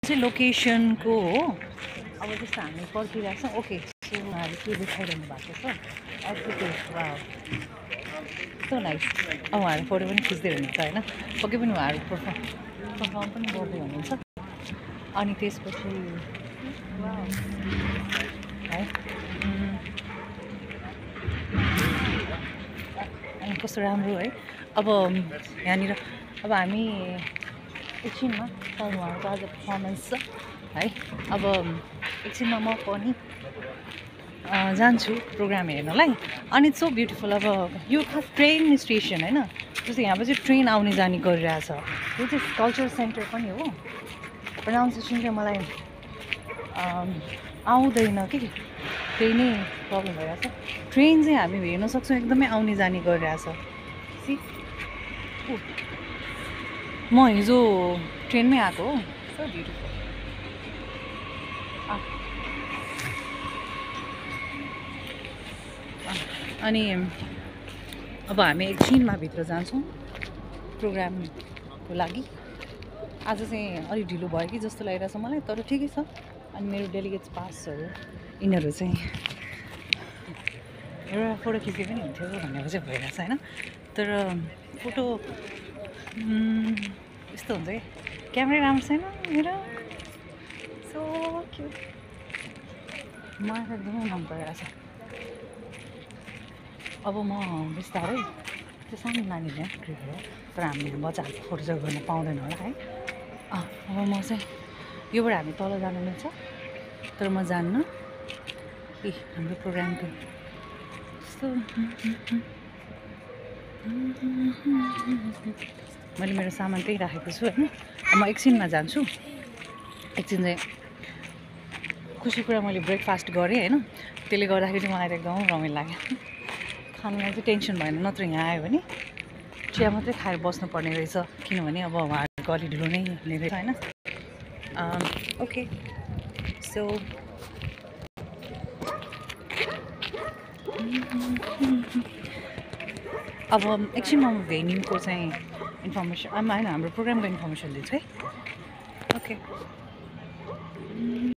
चाहिँ लोकेसनको हो अब जस्तो हामी पर्खिरहेको छौँ ओके सो उहाँहरू के देखाइरहनु भएको छ वा सो नाइस अब उहाँहरू फोटो पनि खिच्दै हुनुहुन्छ होइन पक्कै पनि उहाँहरू पर्फर्म पनि गर्दै हुनुहुन्छ अनि त्यसपछि है अनि कस्तो राम्रो है अब यहाँनिर अब हामी एकछिनमा उहाँहरूको आज पर्फर्मेन्स छ है अब एकछिनमा म पनि जान्छु प्रोग्राम हेर्नलाई अनि सो ब्युटिफुल अब यो खास ट्रेन स्टेसन होइन जस्तै यहाँबाट चाहिँ ट्रेन आउने जाने गरिरहेछ यो चाहिँ कल्चरल सेन्टर पनि हो प्रोनाउन्सिएसन चाहिँ मलाई आउँदैन कि त्यही नै प्रब्लम भइरहेछ ट्रेन चाहिँ हामी हेर्न सक्छौँ एकदमै आउने जाने गरिरहेछ सी म हिजो ट्रेनमै आएको हो सो ब्युटिफुल अनि अब हामी एकछिनमा भित्र जान्छौँ प्रोग्रामको लागि आज चाहिँ अलिक ढिलो भयो कि जस्तो लागिरहेछ मलाई तर ठिकै छ अनि मेरो डेलिगेट्स पासहरू यिनीहरू चाहिँ एउटा फोटो खिचे पनि हुन्थ्यो भनेर चाहिँ भइरहेछ होइन तर फोटो यस्तो हुन्छ कि क्यामेरा राम्रो छैन मेरो सो क्युट मलाई एकदमै मन परिरहेछ अब म बिस्तारै त्यो सानो नानीले ट्रिप हो तर हामीले बच्चाहरूको फोटो चाहिँ गर्न पाउँदैन होला है अब म चाहिँ योबाट हामी तल जानु मिल्छ तर म जान्न ए हाम्रो प्रोग्रामको यस्तो मैले मेरो सामान त्यही राखेको छु होइन म एकछिनमा जान्छु एकछिन चाहिँ खुसी कुरा मैले ब्रेकफास्ट गरेँ होइन त्यसले गर्दाखेरि चाहिँ मलाई त एकदम रमाइलो लाग्यो खानुमा चाहिँ टेन्सन भएन नत्र यहाँ आयो भने चिया मात्रै खाएर बस्नुपर्ने रहेछ किनभने अब उहाँहरूको अलि ढिलो नै हुने रहेछ होइन ओके सो अब एकछिनमा म भेन्यूको चाहिँ इन्फर्मेसन होइन हाम्रो प्रोग्रामको इन्फर्मेसन दिन्छु है ओके